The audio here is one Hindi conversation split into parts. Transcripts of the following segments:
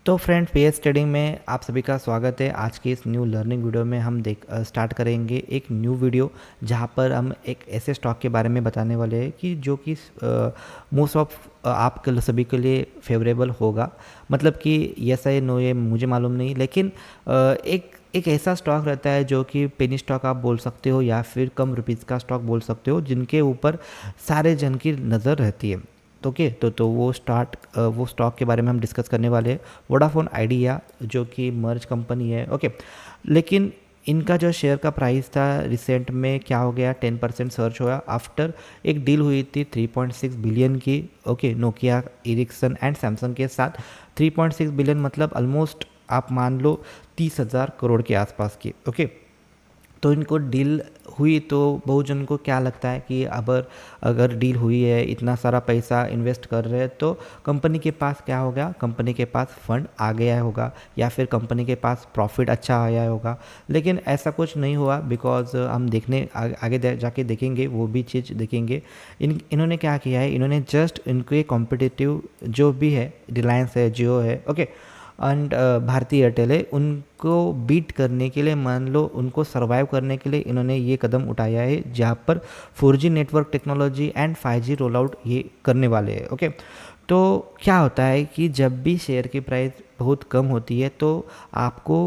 तो फ्रेंड्स, पीएस ट्रेडिंग में आप सभी का स्वागत है। आज की इस न्यू लर्निंग वीडियो में हम स्टार्ट करेंगे एक न्यू वीडियो, जहां पर हम एक ऐसे स्टॉक के बारे में बताने वाले हैं कि जो कि मोस्ट ऑफ आप सभी के लिए फेवरेबल होगा। मतलब कि यस है नो, ये मुझे मालूम नहीं, लेकिन एक एक ऐसा स्टॉक रहता है जो कि पेनी स्टॉक आप बोल सकते हो या फिर कम रुपीज़ का स्टॉक बोल सकते हो, जिनके ऊपर सारे जन की नज़र रहती है। तो ओके, तो वो स्टॉक के बारे में हम डिस्कस करने वाले हैं। वोडाफोन आइडिया, जो कि मर्ज कंपनी है। ओके, लेकिन इनका जो शेयर का प्राइस था रिसेंट में क्या हो गया, 10% सर्च हुआ आफ्टर एक डील हुई थी 3.6 बिलियन की। Okay, Nokia, Ericsson and Samsung के साथ 3.6 बिलियन मतलब ऑलमोस्ट आप मान लो 30,000 करोड़ के आसपास की। ओके, तो इनको डील हुई तो बहुजन को क्या लगता है कि अगर डील हुई है, इतना सारा पैसा इन्वेस्ट कर रहे हैं, तो कंपनी के पास क्या होगा, कंपनी के पास फंड आ गया होगा या फिर कंपनी के पास प्रॉफिट अच्छा आया होगा। लेकिन ऐसा कुछ नहीं हुआ, बिकॉज हम आगे जाके देखेंगे, वो भी चीज़ देखेंगे। इन्होंने क्या किया है, इन्होंने जस्ट इनके कॉम्पिटिटिव जो भी है, रिलायंस है, जियो है, ओके, एंड भारती एयरटेल है, उनको बीट करने के लिए, मान लो उनको सरवाइव करने के लिए इन्होंने ये कदम उठाया है, जहाँ पर 4G network technology and 5G roll out ये करने वाले हैं। ओके, तो क्या होता है कि जब भी शेयर की प्राइस बहुत कम होती है तो आपको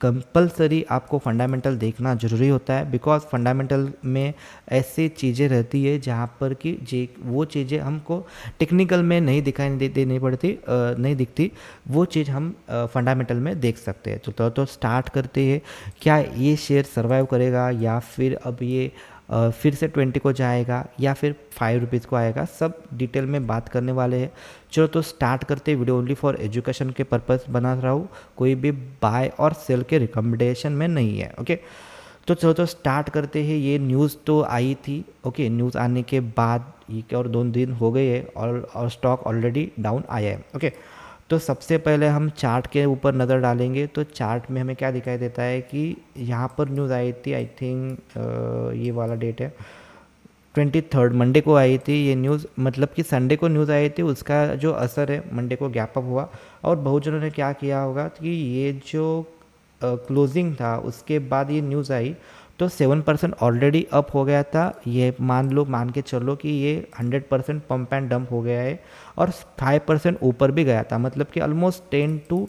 कंपलसरी आपको फंडामेंटल देखना ज़रूरी होता है, बिकॉज फंडामेंटल में ऐसी चीज़ें रहती है जहाँ पर कि वो चीज़ें हमको टेक्निकल में नहीं दिखाई देनी पड़ती, नहीं दिखती। वो चीज़ हम फंडामेंटल में देख सकते हैं। तो स्टार्ट करते हैं, क्या ये शेयर सर्वाइव करेगा या फिर अब ये फिर से 20 को जाएगा या फिर 5 रुपीज़ को आएगा, सब डिटेल में बात करने वाले हैं। चलो तो स्टार्ट करते, वीडियो ओनली फॉर एजुकेशन के पर्पस बना रहा हूँ, कोई भी बाय और सेल के रिकमेंडेशन में नहीं है। ओके, तो चलो तो स्टार्ट करते हैं। ये न्यूज़ तो आई थी, ओके, न्यूज़ आने के बाद ये और 2 दिन हो गए हैं और स्टॉक ऑलरेडी डाउन आया है। ओके, तो सबसे पहले हम चार्ट के ऊपर नज़र डालेंगे, तो चार्ट में हमें क्या दिखाई देता है कि यहाँ पर न्यूज़ आई थी, आई थिंक ये वाला डेट है 23 मंडे को आई थी ये न्यूज़। मतलब कि संडे को न्यूज़ आई थी, उसका जो असर है मंडे को गैप अप हुआ और बहुजनों ने क्या किया होगा कि ये जो क्लोजिंग था उसके बाद ये न्यूज़ आई तो 7% ऑलरेडी अप हो गया था। ये मान के चलो कि ये 100% पंप एंड डंप हो गया है और 5% ऊपर भी गया था। मतलब कि ऑलमोस्ट 10 to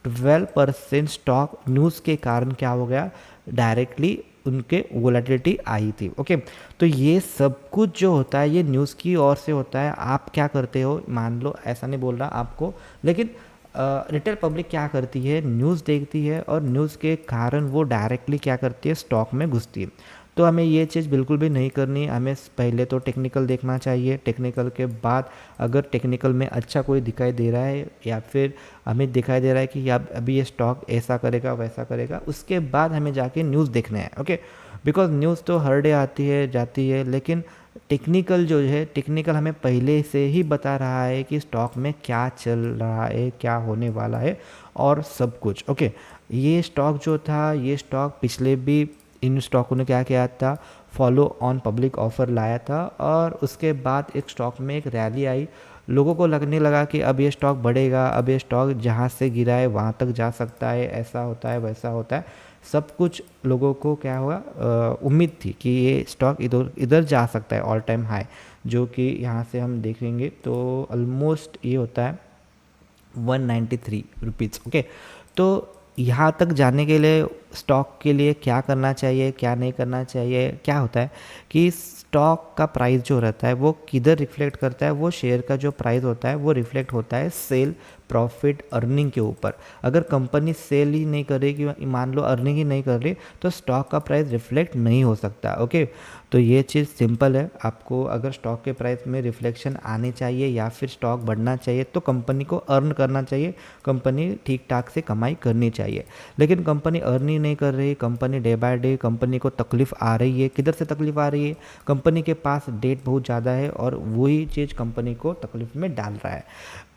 12% स्टॉक न्यूज़ के कारण क्या हो गया, डायरेक्टली उनके वोलेटिलिटी आई थी। ओके, तो ये सब कुछ जो होता है ये न्यूज़ की ओर से होता है। आप क्या करते हो, मान लो, ऐसा नहीं बोल रहा आपको, लेकिन रिटेल पब्लिक क्या करती है, न्यूज़ देखती है और न्यूज़ के कारण वो डायरेक्टली क्या करती है, स्टॉक में घुसती है। तो हमें ये चीज़ बिल्कुल भी नहीं करनी। हमें पहले तो टेक्निकल देखना चाहिए, टेक्निकल के बाद अगर टेक्निकल में अच्छा कोई दिखाई दे रहा है या फिर हमें दिखाई दे रहा है कि अभी ये स्टॉक ऐसा करेगा वैसा करेगा, उसके बाद हमें जाके न्यूज़ देखना है। ओके, बिकॉज न्यूज़ तो हर डे आती है जाती है, लेकिन टेक्निकल जो है, टेक्निकल हमें पहले से ही बता रहा है कि स्टॉक में क्या चल रहा है, क्या होने वाला है और सब कुछ। ओके, ये स्टॉक जो था, ये स्टॉक पिछले भी इन स्टॉकों ने क्या किया था, फॉलो ऑन पब्लिक ऑफर लाया था और उसके बाद एक स्टॉक में एक रैली आई। लोगों को लगने लगा कि अब ये स्टॉक बढ़ेगा, अब ये स्टॉक जहाँ से गिरा है वहाँ तक जा सकता है, ऐसा होता है वैसा होता है, सब कुछ लोगों को क्या हुआ, उम्मीद थी कि ये स्टॉक इधर इधर जा सकता है ऑल टाइम हाई, जो कि यहाँ से हम देखेंगे तो ऑलमोस्ट ये होता है 193 रुपीज़। ओके, तो यहाँ तक जाने के लिए स्टॉक के लिए क्या करना चाहिए, क्या नहीं करना चाहिए, क्या होता है कि स्टॉक का प्राइस जो रहता है वो किधर रिफ्लेक्ट करता है, वो शेयर का जो प्राइस होता है वो रिफ्लेक्ट होता है सेल, प्रॉफिट, अर्निंग के ऊपर। अगर कंपनी सेल ही नहीं करेगी, मान लो अर्निंग ही नहीं कर रही, तो स्टॉक का प्राइस रिफ्लेक्ट नहीं हो सकता। ओके, तो ये चीज़ सिंपल है। आपको अगर स्टॉक के प्राइस में रिफ्लेक्शन आनी चाहिए या फिर स्टॉक बढ़ना चाहिए तो कंपनी को अर्न करना चाहिए, कंपनी ठीक ठाक से कमाई करनी चाहिए। लेकिन कंपनी अर्न ही नहीं कर रही, company day by day company को तकलीफ आ रही है। किधर से तकलीफ आ रही है, कंपनी के पास डेट बहुत ज़्यादा है और वही चीज़ कंपनी को तकलीफ में डाल रहा है।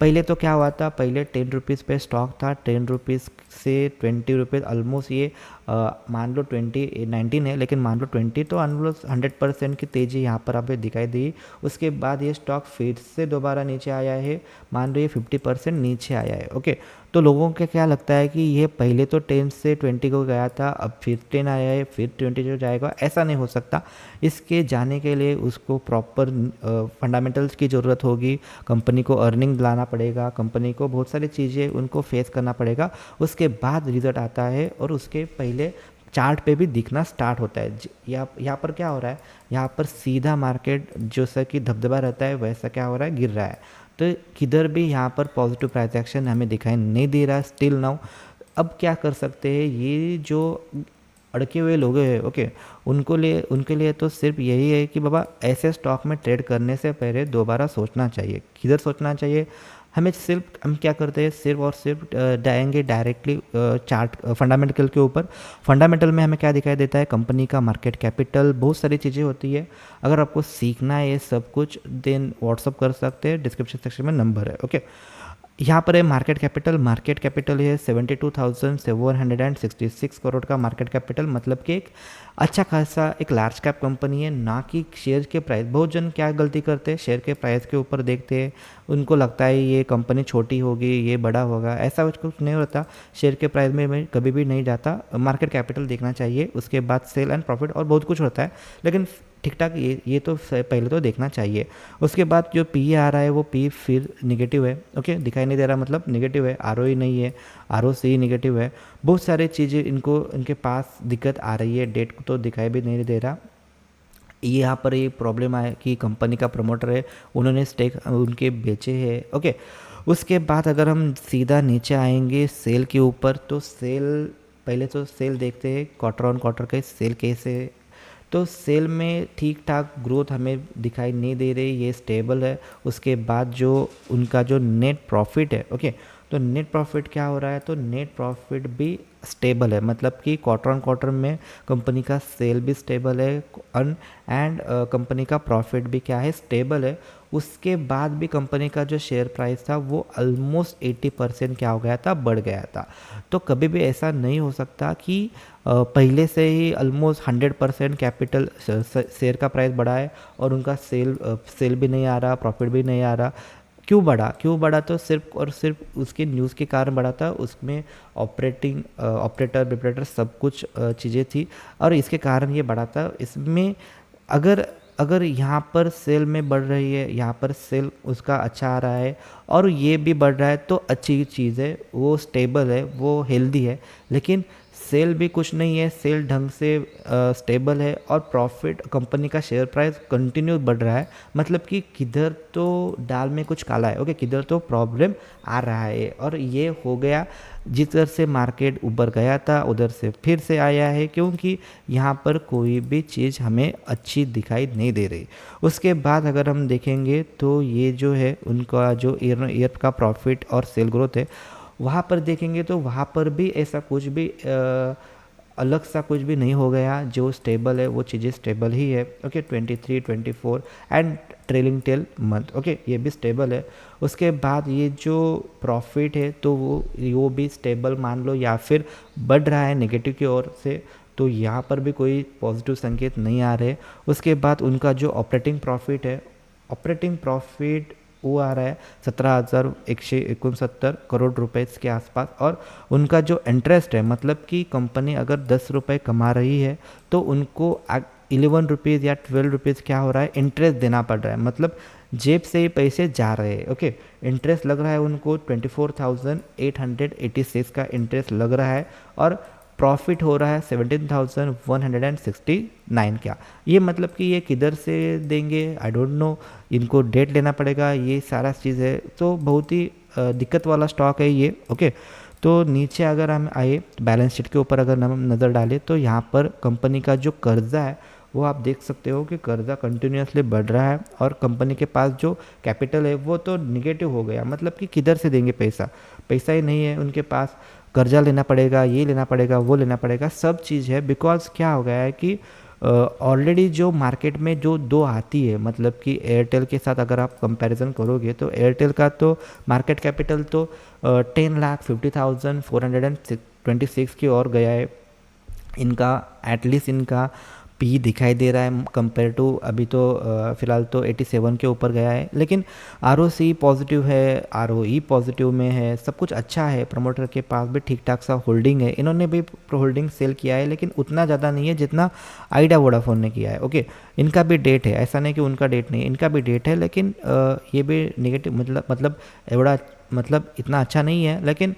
पहले तो क्या हुआ था, पहले 10 रुपीज़ पे स्टॉक था, 10 रुपीज़ से 20 रुपीज़ ऑलमोस्ट ये मान लो 19 है, लेकिन मान लो 20, तो ऑलमोस्ट 100% की तेज़ी यहाँ पर हमें दिखाई दी। उसके बाद ये स्टॉक फिर से दोबारा नीचे आया है, मान लो ये 50% नीचे आया है। ओके, तो लोगों को क्या लगता है कि ये पहले तो 10 से 20 को गया था, अब फिर 10 आया है, फिर 20 जो जाएगा, ऐसा नहीं हो सकता। इसके जाने के लिए उसको प्रॉपर फंडामेंटल्स की ज़रूरत होगी, कंपनी को अर्निंग लाना पड़ेगा, कंपनी को बहुत सारी चीज़ें उनको फेस करना पड़ेगा, उसके बाद रिजल्ट आता है और उसके पहले चार्ट पे भी दिखना स्टार्ट होता है। यहाँ पर क्या हो रहा है, यहाँ पर सीधा मार्केट जैसा कि धबधबा रहता है वैसा क्या हो रहा है, गिर रहा है। तो किधर भी यहाँ पर पॉजिटिव प्राइस एक्शन हमें दिखाई नहीं दे रहा स्टिल नाउ। अब क्या कर सकते हैं, ये जो अड़के हुए लोग हैं, ओके, उनके लिए तो सिर्फ यही है कि बाबा ऐसे स्टॉक में ट्रेड करने से पहले दोबारा सोचना चाहिए। किधर सोचना चाहिए, हम क्या करते हैं, सिर्फ और सिर्फ जाएंगे डायरेक्टली चार्ट फंडामेंटल के ऊपर। फंडामेंटल में हमें क्या दिखाई देता है, कंपनी का मार्केट कैपिटल, बहुत सारी चीज़ें होती है। अगर आपको सीखना है ये सब कुछ, देन व्हाट्सअप कर सकते हैं, डिस्क्रिप्शन सेक्शन में नंबर है, ओके। यहाँ पर है मार्केट कैपिटल है 72,766 करोड़ का मार्केट कैपिटल, मतलब कि एक अच्छा खासा एक लार्ज कैप कंपनी है, ना कि शेयर के प्राइस। बहुत जन क्या गलती करते हैं, शेयर के प्राइस के ऊपर देखते हैं, उनको लगता है ये कंपनी छोटी होगी, ये बड़ा होगा, ऐसा कुछ नहीं होता। शेयर के प्राइस में मैं कभी भी नहीं जाता, मार्केट कैपिटल देखना चाहिए, उसके बाद सेल एंड प्रॉफिट और बहुत कुछ होता है, लेकिन ठीक ठाक ये तो पहले तो देखना चाहिए। उसके बाद जो पी आ रहा है वो पी फिर निगेटिव है, ओके, दिखाई नहीं दे रहा, मतलब निगेटिव है। आर नहीं है, आर सी निगेटिव है। बहुत सारे चीज़ें इनके पास दिक्कत आ रही है, डेट को तो दिखाई भी नहीं दे रहा। यहाँ पर ये प्रॉब्लम है कि कंपनी का प्रमोटर है, उन्होंने स्टेक उनके बेचे हैं, ओके। उसके बाद अगर हम सीधा नीचे आएंगे सेल के ऊपर, तो पहले तो सेल देखते हैं, क्वार्टर ऑन क्वार्टर के सेल कैसे है। तो सेल में ठीक ठाक ग्रोथ हमें दिखाई नहीं दे रही, ये स्टेबल है। उसके बाद जो उनका जो नेट प्रॉफिट है, ओके, तो नेट प्रॉफिट क्या हो रहा है, तो नेट प्रॉफिट भी स्टेबल है, मतलब कि क्वार्टर ऑन क्वार्टर में कंपनी का सेल भी स्टेबल है एंड कंपनी का प्रॉफिट भी क्या है, स्टेबल है। उसके बाद भी कंपनी का जो शेयर प्राइस था वो ऑलमोस्ट 80% क्या हो गया था, बढ़ गया था। तो कभी भी ऐसा नहीं हो सकता कि पहले से ही ऑलमोस्ट 100% कैपिटल शेयर का प्राइस बढ़ा है और उनका सेल भी नहीं आ रहा, प्रॉफिट भी नहीं आ रहा। क्यों बढ़ा, तो सिर्फ और सिर्फ उसके न्यूज़ के कारण बढ़ा था। उसमें ऑपरेटर सब कुछ चीज़ें थी और इसके कारण ये बढ़ा था। इसमें अगर अगर यहाँ पर सेल में बढ़ रही है, यहाँ पर सेल उसका अच्छा आ रहा है और ये भी बढ़ रहा है, तो अच्छी चीज़ है, वो स्टेबल है, वो हेल्दी है। लेकिन सेल भी कुछ नहीं है, सेल ढंग से स्टेबल है और प्रॉफिट, कंपनी का शेयर प्राइस कंटिन्यू बढ़ रहा है, मतलब कि किधर तो दाल में कुछ काला है, ओके, किधर तो प्रॉब्लम आ रहा है। और ये हो गया, जिधर से मार्केट ऊपर गया था उधर से फिर से आया है, क्योंकि यहाँ पर कोई भी चीज़ हमें अच्छी दिखाई नहीं दे रही। उसके बाद अगर हम देखेंगे तो ये जो है उनका जो ईयर का प्रॉफिट और सेल ग्रोथ है, वहाँ पर देखेंगे तो वहाँ पर भी ऐसा कुछ भी अलग सा कुछ भी नहीं हो गया। जो स्टेबल है वो चीज़ें स्टेबल ही है, okay. 23, 24 and trailing 12 month, okay, ये भी स्टेबल है। उसके बाद ये जो प्रॉफिट है तो वो भी स्टेबल मान लो, या फिर बढ़ रहा है नेगेटिव की ओर से, तो यहाँ पर भी कोई पॉजिटिव संकेत नहीं आ रहे। उसके बाद उनका जो ऑपरेटिंग प्रॉफिट वो आ रहा है 17,169 करोड़ रुपए के आसपास। और उनका जो इंटरेस्ट है, मतलब कि कंपनी अगर 10 रुपये कमा रही है तो उनको 11 रुपीज़ या 12 रुपीज़ क्या हो रहा है, इंटरेस्ट देना पड़ रहा है, मतलब जेब से ही पैसे जा रहे हैं, ओके। इंटरेस्ट लग रहा है उनको 24,886 का इंटरेस्ट लग रहा है और प्रॉफिट हो रहा है 17,169 का। ये मतलब कि ये किधर से देंगे, आई डोंट नो, इनको डेट लेना पड़ेगा, ये सारा चीज़ है। तो बहुत ही दिक्कत वाला स्टॉक है ये, ओके। तो नीचे अगर हम आए बैलेंस शीट के ऊपर अगर हम नज़र डालें तो यहाँ पर कंपनी का जो कर्जा है वो आप देख सकते हो कि कर्जा कंटिन्यूसली बढ़ रहा है और कंपनी के पास जो कैपिटल है वो तो निगेटिव हो गया, मतलब कि किधर से देंगे पैसा ही नहीं है उनके पास। कर्जा लेना पड़ेगा, ये लेना पड़ेगा, वो लेना पड़ेगा, सब चीज़ है। बिकॉज क्या हो गया है कि ऑलरेडी जो मार्केट में जो दो आती है, मतलब कि एयरटेल के साथ अगर आप कंपैरिजन करोगे तो एयरटेल का तो मार्केट कैपिटल तो 10,50,426 की ओर गया है। इनका एटलीस्ट इनका पी दिखाई दे रहा है कंपेयर टू अभी तो फ़िलहाल तो 87 के ऊपर गया है, लेकिन आरओसी पॉजिटिव है, आरओई पॉजिटिव में है, सब कुछ अच्छा है। प्रमोटर के पास भी ठीक ठाक सा होल्डिंग है, इन्होंने भी होल्डिंग सेल किया है लेकिन उतना ज़्यादा नहीं है जितना आइडिया वोडाफोन ने किया है। ओके, इनका भी डेट है, ऐसा नहीं कि उनका डेट नहीं है, इनका भी डेट है, लेकिन ये भी नेगेटिव मतलब एवड़ा मतलब इतना अच्छा नहीं है, लेकिन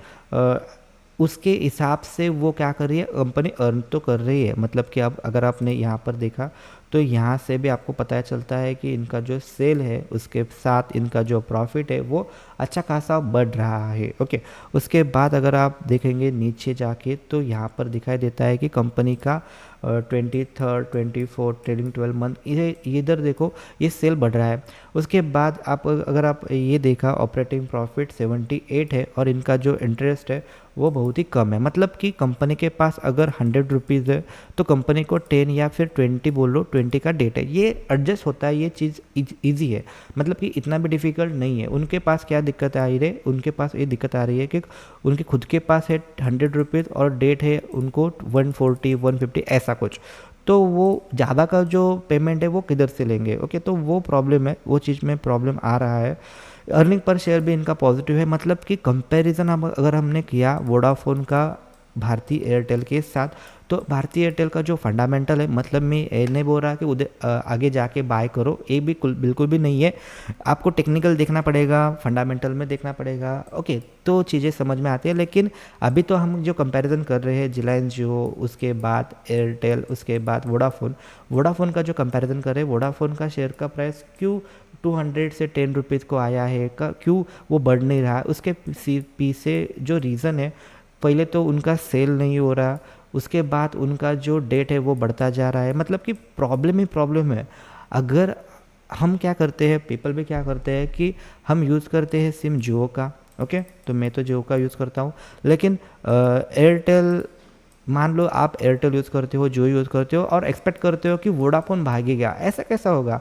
उसके हिसाब से वो क्या कर रही है, कंपनी अर्न तो कर रही है। मतलब कि अब अगर आपने यहाँ पर देखा तो यहाँ से भी आपको पता चलता है कि इनका जो सेल है उसके साथ इनका जो प्रॉफिट है वो अच्छा खासा बढ़ रहा है। ओके, उसके बाद अगर आप देखेंगे नीचे जाके तो यहाँ पर दिखाई देता है कि कंपनी का 23rd 24 ट्रेलिंग 12 मंथ ये इधर देखो ये सेल बढ़ रहा है। उसके बाद आप अगर आप ये देखा ऑपरेटिंग प्रॉफिट 78 है और इनका जो इंटरेस्ट है वो बहुत ही कम है। मतलब कि कंपनी के पास अगर 100 रुपीज़ है तो कंपनी को 10 या फिर 20 बोल लो, 20 का डेट है, ये एडजस्ट होता है, ये चीज़ ईजी है। मतलब कि इतना भी डिफ़िकल्ट नहीं है। उनके पास क्या दिक्कत आ रही है, उनके पास ये दिक्कत आ रही है कि उनके खुद के पास है 100 रुपीज़ और डेट है उनको 140 150 ऐसा कुछ, तो वो ज़्यादा का जो पेमेंट है वो किधर से लेंगे। ओके, तो वो प्रॉब्लम है, वो चीज़ में प्रॉब्लम आ रहा है। अर्निंग पर शेयर भी इनका पॉजिटिव है। मतलब कि कंपैरिजन अगर हमने किया वोडाफोन का भारती एयरटेल के साथ, तो भारती एयरटेल का जो फंडामेंटल है, मतलब मैं ये नहीं बोल रहा कि उधर आगे जाके बाय करो, ये भी बिल्कुल भी नहीं है। आपको टेक्निकल देखना पड़ेगा, फंडामेंटल में देखना पड़ेगा। ओके, तो चीज़ें समझ में आती है। लेकिन अभी तो हम जो कंपैरिजन कर रहे हैं रिलायंस जियो, उसके बाद एयरटेल, उसके बाद वोडाफोन का जो कंपैरिजन कर रहे हैं, वोडाफोन का शेयर का प्राइस क्यों 200 से 10 रुपीज़ को आया है, क्यों वो बढ़ नहीं रहा है, उसके पीछे जो रीज़न है, पहले तो उनका सेल नहीं हो रहा, उसके बाद उनका जो डेट है वो बढ़ता जा रहा है। मतलब कि प्रॉब्लम ही प्रॉब्लम है। अगर हम क्या करते हैं, पीपल भी क्या करते हैं कि हम यूज़ करते हैं सिम जियो का। ओके, तो मैं तो जियो का यूज़ करता हूँ, लेकिन एयरटेल, मान लो आप एयरटेल यूज़ करते हो, जियो यूज़ करते हो और एक्सपेक्ट करते हो कि वोडाफोन भागेगा, ऐसा कैसा होगा।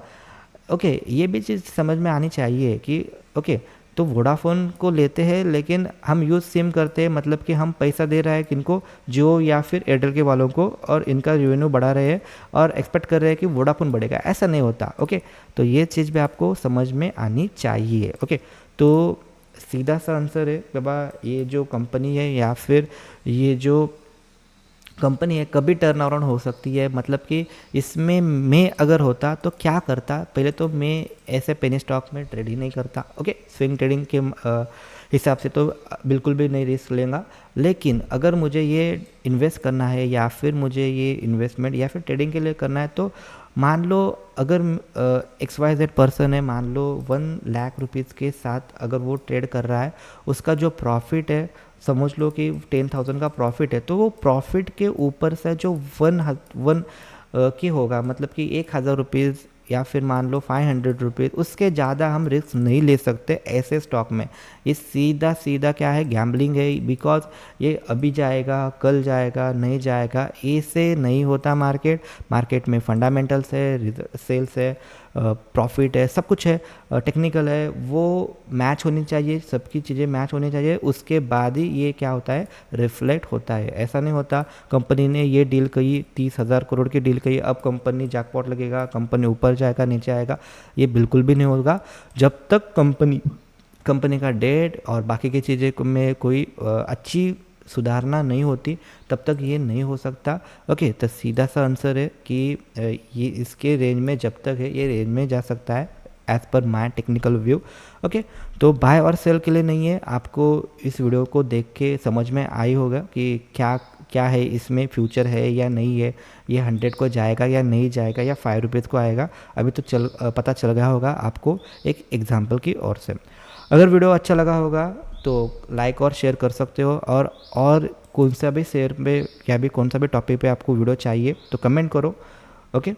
ओके, ये भी चीज़ समझ में आनी चाहिए कि ओके, तो वोडाफोन को लेते हैं लेकिन हम यूज़ सिम करते हैं, मतलब कि हम पैसा दे रहे हैं किनको, जियो या फिर एयरटेल के वालों को, और इनका रेवेन्यू बढ़ा रहे हैं और एक्सपेक्ट कर रहे हैं कि वोडाफोन बढ़ेगा, ऐसा नहीं होता। ओके, तो ये चीज़ भी आपको समझ में आनी चाहिए। ओके, तो सीधा सा आंसर है बाबा, ये जो कंपनी है या फिर ये जो कंपनी है कभी टर्न अराउंड हो सकती है। मतलब कि इसमें मैं अगर होता तो क्या करता, पहले तो मैं ऐसे पेनी स्टॉक में ट्रेड ही नहीं करता। ओके, स्विंग ट्रेडिंग के हिसाब से तो बिल्कुल भी नहीं रिस्क लेगा। लेकिन अगर मुझे ये इन्वेस्ट करना है या फिर मुझे ये इन्वेस्टमेंट या फिर ट्रेडिंग के लिए करना है, तो मान लो अगर XYZ पर्सन है, मान लो 1 लाख रुपीज़ के साथ अगर वो ट्रेड कर रहा है, उसका जो प्रॉफिट है समझ लो कि 10,000 का प्रॉफिट है, तो वो प्रॉफिट के ऊपर से जो वन की होगा, मतलब कि 1,000 रुपीज़ या फिर मान लो 500 रुपीज़, उसके ज़्यादा हम रिस्क नहीं ले सकते ऐसे स्टॉक में। ये सीधा सीधा क्या है, गैम्बलिंग है। बिकॉज ये अभी जाएगा, कल जाएगा, नहीं जाएगा, ऐसे नहीं होता। मार्केट में फंडामेंटल्स है, सेल्स है, प्रॉफिट है, सब कुछ है, टेक्निकल है, वो मैच होनी चाहिए, सबकी चीज़ें मैच होनी चाहिए, उसके बाद ही ये क्या होता है, रिफ्लेक्ट होता है। ऐसा नहीं होता कंपनी ने ये डील कही, 30,000 करोड़ की डील कही, अब कंपनी जैकपॉट लगेगा, कंपनी ऊपर जाएगा, नीचे आएगा, ये बिल्कुल भी नहीं होगा। जब तक कंपनी का डेट और बाकी की चीज़ें में कोई अच्छी सुधारना नहीं होती, तब तक ये नहीं हो सकता। ओके, तो सीधा सा आंसर है कि ये इसके रेंज में जब तक है, ये रेंज में जा सकता है as per my technical view. Okay, तो बाय और सेल के लिए नहीं है। आपको इस वीडियो को देख के समझ में आई होगा कि क्या क्या है, इसमें फ्यूचर है या नहीं है, ये 100 को जाएगा या नहीं जाएगा, या 5 रुपीज़ को आएगा, अभी तो पता चल गया होगा आपको एक एग्जाम्पल की ओर से। अगर वीडियो अच्छा लगा होगा तो लाइक और शेयर कर सकते हो, और कौन सा भी शेयर पे या भी कौन सा भी टॉपिक पे आपको वीडियो चाहिए तो कमेंट करो। ओके।